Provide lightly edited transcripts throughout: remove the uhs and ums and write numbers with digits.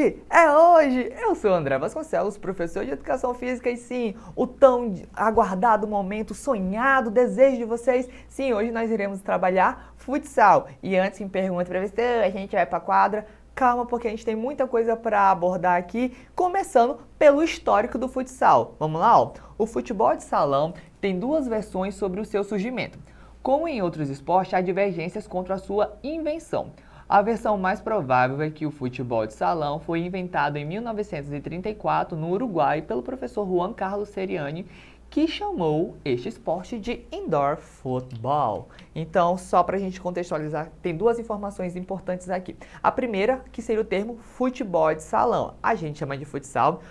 É hoje! Eu sou André Vasconcelos, professor de Educação Física e sim, o tão aguardado momento, sonhado, desejo de vocês. Sim, hoje nós iremos trabalhar futsal. E antes me pergunta, professor, a gente vai pra quadra? Calma, porque a gente tem muita coisa para abordar aqui, começando pelo histórico do futsal. Vamos lá, ó. O futebol de salão tem duas versões sobre o seu surgimento. Como em outros esportes, há divergências quanto à sua invenção. A versão mais provável é que o futebol de salão foi inventado em 1934 no Uruguai pelo professor Juan Carlos Seriani, que chamou este esporte de indoor football. Então, só para a gente contextualizar, tem duas informações importantes aqui. A primeira, que seria o termo futebol de salão. A gente chama de futsal.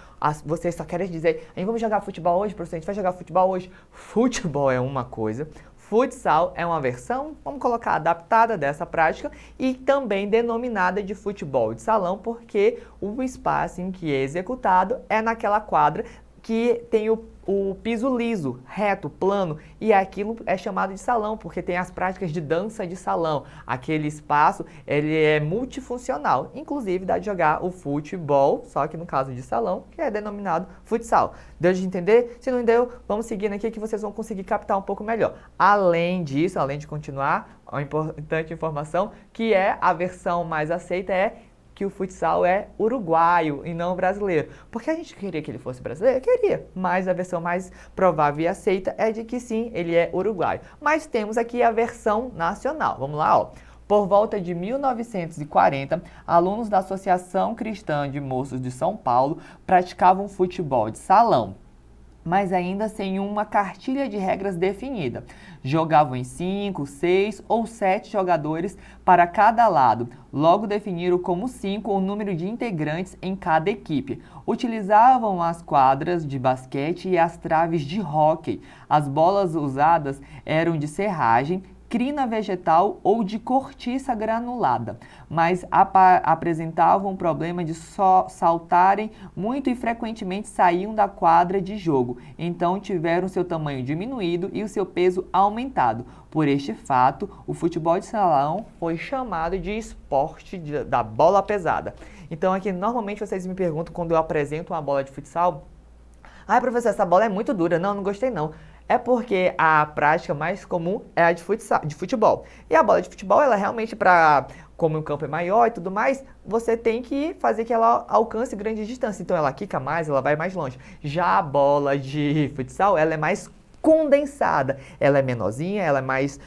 Vocês só querem dizer, vamos jogar futebol hoje, professor? A gente vai jogar futebol hoje? Futebol é uma coisa. Futsal é uma versão, vamos colocar, adaptada dessa prática e também denominada de futebol de salão, porque o espaço em que é executado é naquela quadra que tem o piso liso, reto, plano, e aquilo é chamado de salão, porque tem as práticas de dança de salão. Aquele espaço, ele é multifuncional, inclusive dá de jogar o futebol, só que no caso de salão, que é denominado futsal. Deu de entender? Se não deu, vamos seguindo aqui que vocês vão conseguir captar um pouco melhor. Além disso, além de continuar, uma importante informação, que é a versão mais aceita que o futsal é uruguaio e não brasileiro. Porque a gente queria que ele fosse brasileiro? Queria, mas a versão mais provável e aceita é de que sim, ele é uruguaio. Mas temos aqui a versão nacional. Vamos lá, ó. Por volta de 1940, alunos da Associação Cristã de Moços de São Paulo praticavam futebol de salão, mas ainda sem uma cartilha de regras definida. Jogavam em 5, 6 ou 7 jogadores para cada lado. Logo definiram como 5 o número de integrantes em cada equipe. Utilizavam as quadras de basquete e as traves de hóquei. As bolas usadas eram de serragem, crina vegetal ou de cortiça granulada, mas apresentavam um problema de só saltarem muito e frequentemente saíam da quadra de jogo, então tiveram seu tamanho diminuído e o seu peso aumentado. Por este fato, o futebol de salão foi chamado de esporte da bola pesada. Então aqui normalmente vocês me perguntam quando eu apresento uma bola de futsal, ai professor, essa bola é muito dura, não gostei não. É porque a prática mais comum é a de futebol. E a bola de futebol, ela realmente, como o campo é maior e tudo mais, você tem que fazer que ela alcance grande distância. Então ela quica mais, ela vai mais longe. Já a bola de futsal, ela é mais condensada. Ela é menorzinha, ela é mais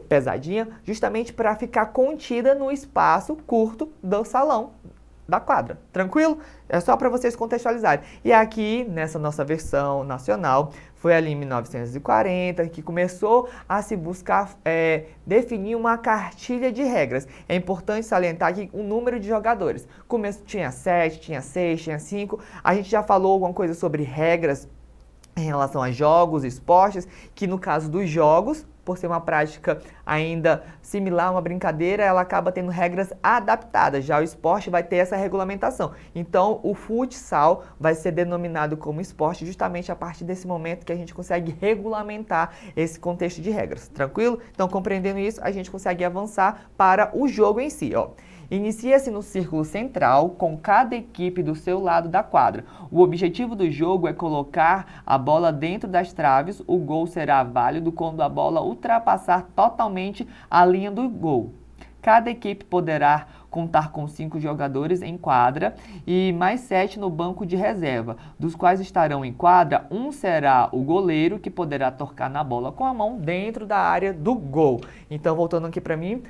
pesadinha, justamente para ficar contida no espaço curto do salão da quadra. Tranquilo? É só para vocês contextualizarem. E aqui, nessa nossa versão nacional, foi ali em 1940 que começou a se buscar definir uma cartilha de regras. É importante salientar aqui o número de jogadores. Tinha 7, tinha 6, tinha 5. A gente já falou alguma coisa sobre regras em relação a jogos, esportes, que no caso dos jogos, por ser uma prática ainda similar a uma brincadeira, ela acaba tendo regras adaptadas. Já o esporte vai ter essa regulamentação. Então, o futsal vai ser denominado como esporte justamente a partir desse momento que a gente consegue regulamentar esse contexto de regras. Tranquilo? Então, compreendendo isso, a gente consegue avançar para o jogo em si, ó. Inicia-se no círculo central, com cada equipe do seu lado da quadra. O objetivo do jogo é colocar a bola dentro das traves. O gol será válido quando a bola ultrapassar totalmente a linha do gol. Cada equipe poderá contar com 5 jogadores em quadra e mais 7 no banco de reserva, dos quais estarão em quadra. Um será o goleiro, que poderá tocar na bola com a mão dentro da área do gol. Então, voltando aqui para mim,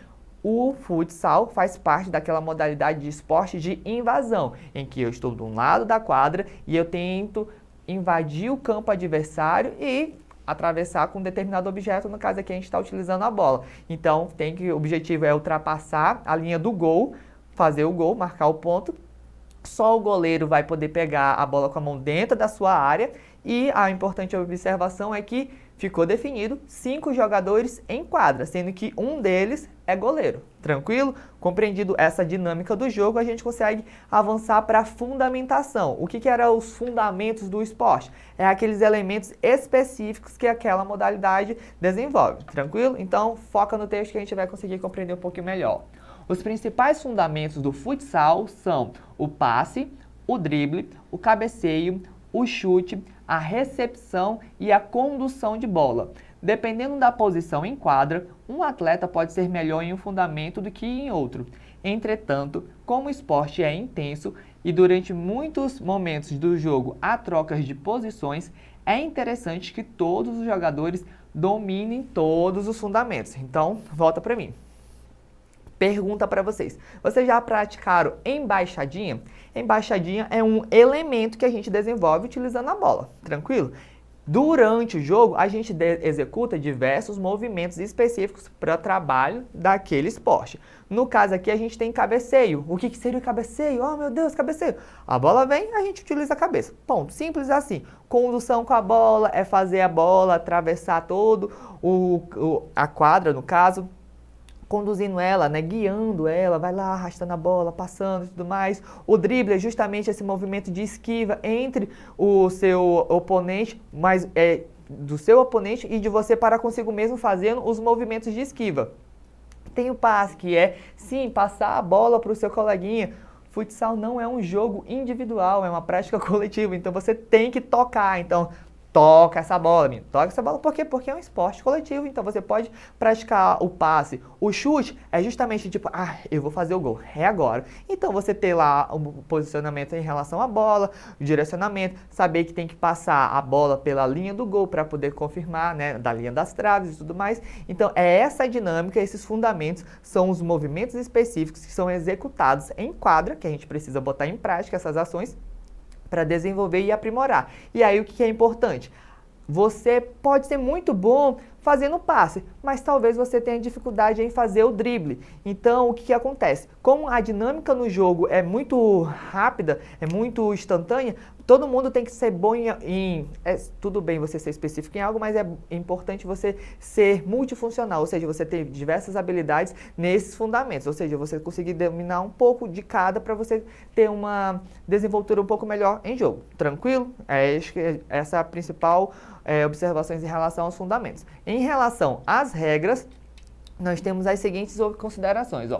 o futsal faz parte daquela modalidade de esporte de invasão, em que eu estou de um lado da quadra e eu tento invadir o campo adversário e atravessar com um determinado objeto, no caso aqui a gente está utilizando a bola. Então, o objetivo é ultrapassar a linha do gol, fazer o gol, marcar o ponto. Só o goleiro vai poder pegar a bola com a mão dentro da sua área e a importante observação é que ficou definido 5 jogadores em quadra, sendo que um deles é goleiro. Tranquilo? Compreendido essa dinâmica do jogo, a gente consegue avançar para a fundamentação. O que eram os fundamentos do esporte? É aqueles elementos específicos que aquela modalidade desenvolve. Tranquilo? Então, foca no texto que a gente vai conseguir compreender um pouquinho melhor. Os principais fundamentos do futsal são o passe, o drible, o cabeceio, o chute, a recepção e a condução de bola. Dependendo da posição em quadra, um atleta pode ser melhor em um fundamento do que em outro. Entretanto, como o esporte é intenso e durante muitos momentos do jogo há trocas de posições, é interessante que todos os jogadores dominem todos os fundamentos. Então, volta para mim. Pergunta para vocês. Vocês já praticaram embaixadinha? Embaixadinha é um elemento que a gente desenvolve utilizando a bola, tranquilo? Durante o jogo, a gente executa diversos movimentos específicos para o trabalho daquele esporte. No caso aqui, a gente tem cabeceio. O que seria o cabeceio? Oh, meu Deus, cabeceio. A bola vem, a gente utiliza a cabeça. Ponto. Simples assim. Condução com a bola é fazer a bola atravessar todo a quadra, no caso, conduzindo ela, né, guiando ela, vai lá arrastando a bola, passando e tudo mais. O drible é justamente esse movimento de esquiva entre o seu oponente, mas do seu oponente e de você para consigo mesmo fazendo os movimentos de esquiva. Tem o passe, que é, sim, passar a bola para o seu coleguinha. Futsal não é um jogo individual, é uma prática coletiva, então você tem que tocar. Então, toca essa bola, menino. Toca essa bola. Por quê? Porque é um esporte coletivo. Então você pode praticar o passe. O chute é justamente tipo, eu vou fazer o gol. É agora. Então você ter lá o posicionamento em relação à bola, o direcionamento, saber que tem que passar a bola pela linha do gol para poder confirmar, né, da linha das traves e tudo mais. Então é essa dinâmica, esses fundamentos são os movimentos específicos que são executados em quadra, que a gente precisa botar em prática essas ações para desenvolver e aprimorar. E aí o que é importante? Você pode ser muito bom fazendo passe, mas talvez você tenha dificuldade em fazer o drible. Então, o que acontece? Como a dinâmica no jogo é muito rápida, é muito instantânea, todo mundo tem que ser bom tudo bem você ser específico em algo, mas é importante você ser multifuncional, ou seja, você ter diversas habilidades nesses fundamentos, ou seja, você conseguir dominar um pouco de cada para você ter uma desenvoltura um pouco melhor em jogo. Tranquilo? Acho que essa é a principal observações em relação aos fundamentos. Em relação às regras, nós temos as seguintes considerações.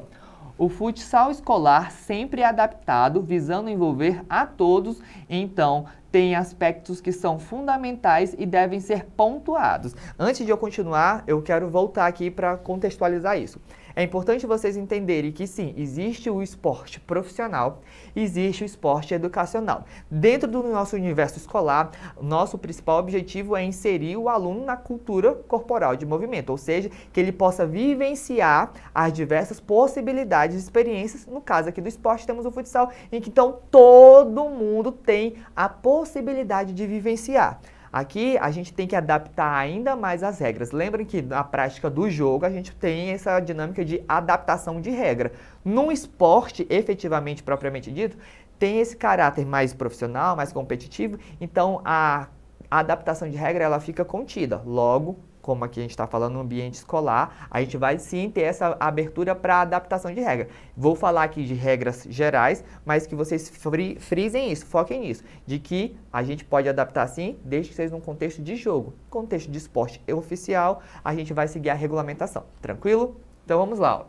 O futsal escolar sempre é adaptado, visando envolver a todos, então tem aspectos que são fundamentais e devem ser pontuados. Antes de eu continuar, eu quero voltar aqui para contextualizar isso. É importante vocês entenderem que sim, existe o esporte profissional, existe o esporte educacional. Dentro do nosso universo escolar, nosso principal objetivo é inserir o aluno na cultura corporal de movimento, ou seja, que ele possa vivenciar as diversas possibilidades e experiências. No caso aqui do esporte, temos o futsal, em que então todo mundo tem a possibilidade de vivenciar. Aqui a gente tem que adaptar ainda mais as regras. Lembrem que na prática do jogo a gente tem essa dinâmica de adaptação de regra. No esporte, efetivamente, propriamente dito, tem esse caráter mais profissional, mais competitivo, então a adaptação de regra ela fica contida. Logo, como aqui a gente está falando no ambiente escolar, a gente vai sim ter essa abertura para adaptação de regra. Vou falar aqui de regras gerais, mas que vocês frisem isso, foquem nisso, de que a gente pode adaptar sim, desde que seja num contexto de jogo. Contexto de esporte oficial, a gente vai seguir a regulamentação. Tranquilo? Então vamos lá.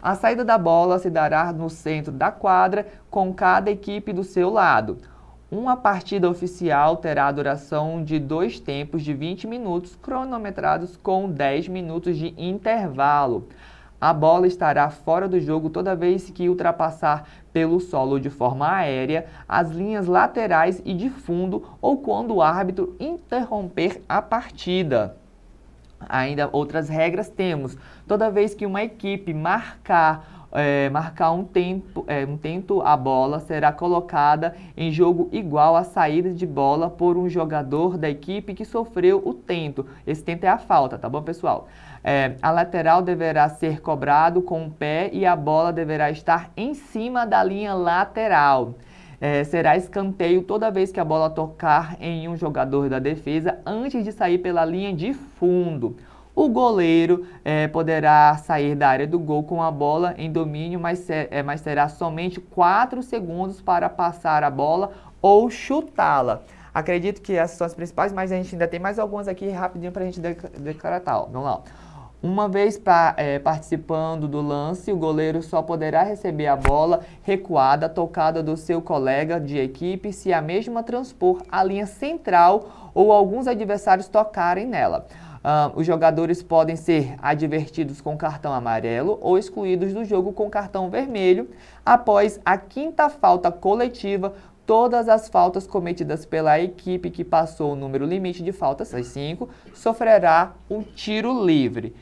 A saída da bola se dará no centro da quadra, com cada equipe do seu lado. Uma partida oficial terá a duração de 2 tempos de 20 minutos, cronometrados com 10 minutos de intervalo. A bola estará fora do jogo toda vez que ultrapassar pelo solo de forma aérea, as linhas laterais e de fundo ou quando o árbitro interromper a partida. Ainda outras regras temos. Toda vez que uma equipe marcar um tento, a bola será colocada em jogo igual à saída de bola por um jogador da equipe que sofreu o tento. Esse tento é a falta, tá bom, pessoal? A lateral deverá ser cobrado com o pé e a bola deverá estar em cima da linha lateral. Será escanteio toda vez que a bola tocar em um jogador da defesa antes de sair pela linha de fundo. O goleiro poderá sair da área do gol com a bola em domínio, mas terá somente 4 segundos para passar a bola ou chutá-la. Acredito que essas são as principais, mas a gente ainda tem mais algumas aqui rapidinho para a gente declarar. Vamos lá. Uma vez participando do lance, o goleiro só poderá receber a bola recuada, tocada do seu colega de equipe, se a mesma transpor a linha central ou alguns adversários tocarem nela. Os jogadores podem ser advertidos com cartão amarelo ou excluídos do jogo com cartão vermelho. Após a 5ª falta coletiva, todas as faltas cometidas pela equipe que passou o número limite de faltas, as 5, sofrerá um tiro livre.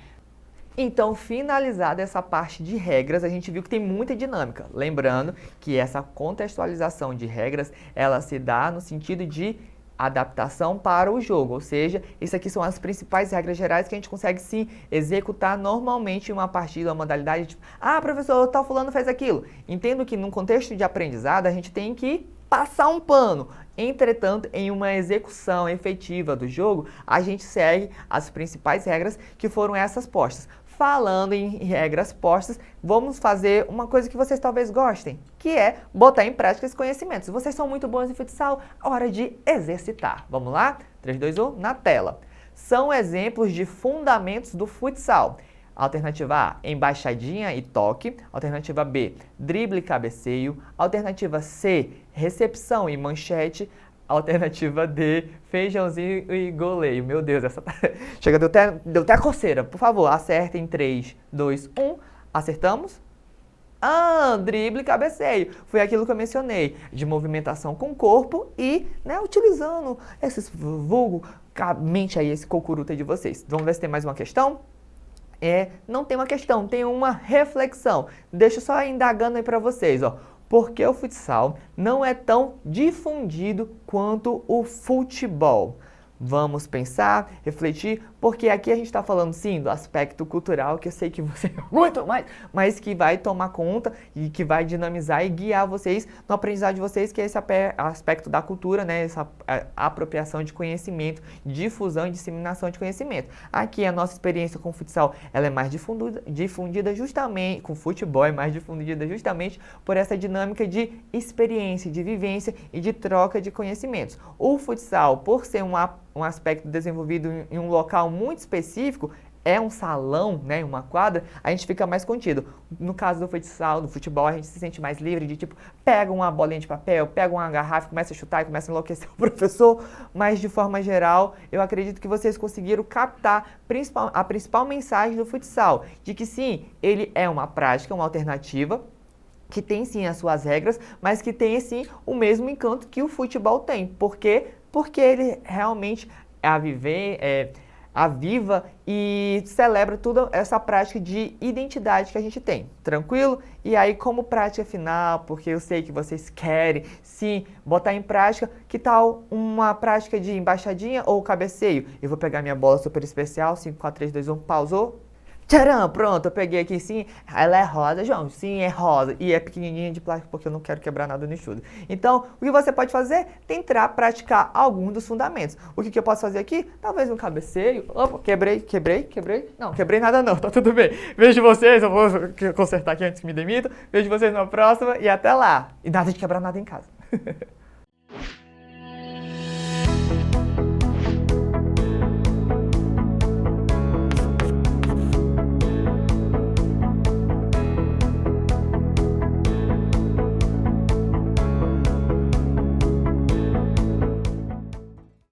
Então, finalizada essa parte de regras, a gente viu que tem muita dinâmica. Lembrando que essa contextualização de regras, ela se dá no sentido de adaptação para o jogo, ou seja, isso aqui são as principais regras gerais que a gente consegue sim executar normalmente em uma partida, uma modalidade, tipo, professor, tal fulano fez aquilo. Entendo que num contexto de aprendizado a gente tem que passar um pano. Entretanto, em uma execução efetiva do jogo, a gente segue as principais regras que foram essas postas. Falando em regras postas, vamos fazer uma coisa que vocês talvez gostem, que é botar em prática esses conhecimentos. Vocês são muito bons em futsal, hora de exercitar. Vamos lá? 3, 2, 1, na tela. São exemplos de fundamentos do futsal. Alternativa A, embaixadinha e toque. Alternativa B, drible e cabeceio. Alternativa C, recepção e manchete. Alternativa D, feijãozinho e goleio. Meu Deus, essa chega, deu até a coceira. Por favor, acertem 3, 2, 1. Acertamos? Drible e cabeceio. Foi aquilo que eu mencionei, de movimentação com o corpo e, utilizando esses vulgarmente aí, esse cocuruta de vocês. Vamos ver se tem mais uma questão? Não tem uma questão, tem uma reflexão. Deixa eu só indagando aí para vocês, ó. Por que o futsal não é tão difundido quanto o futebol? Vamos pensar, refletir, porque aqui a gente está falando sim do aspecto cultural, que eu sei que você muito mais, mas que vai tomar conta e que vai dinamizar e guiar vocês no aprendizado de vocês, que é esse aspecto da cultura, essa apropriação de conhecimento, difusão e disseminação de conhecimento. Aqui a nossa experiência com o futsal, ela é mais difundida justamente, com o futebol é mais difundida justamente por essa dinâmica de experiência, de vivência e de troca de conhecimentos. O futsal, por ser um aspecto desenvolvido em um local muito específico, é um salão, uma quadra, a gente fica mais contido. No caso do futsal, do futebol, a gente se sente mais livre de tipo, pega uma bolinha de papel, pega uma garrafa, começa a chutar e começa a enlouquecer o professor, mas de forma geral, eu acredito que vocês conseguiram captar a principal mensagem do futsal, de que sim, ele é uma prática, uma alternativa, que tem sim as suas regras, mas que tem sim o mesmo encanto que o futebol tem. Por quê? Porque ele realmente aviva e celebra toda essa prática de identidade que a gente tem. Tranquilo? E aí, como prática final, porque eu sei que vocês querem sim botar em prática, que tal uma prática de embaixadinha ou cabeceio? Eu vou pegar minha bola super especial, 5, 4, 3, 2, 1, pausou. Tcharam, pronto, eu peguei aqui sim, ela é rosa, João, sim, é rosa, e é pequenininha de plástico porque eu não quero quebrar nada no estudo. Então, o que você pode fazer? Tentar praticar algum dos fundamentos. O que eu posso fazer aqui? Talvez um cabeceio. Opa, quebrei? Não, quebrei nada não, tá tudo bem. Vejo vocês, eu vou consertar aqui antes que me demito. Vejo vocês na próxima e até lá. E nada de quebrar nada em casa.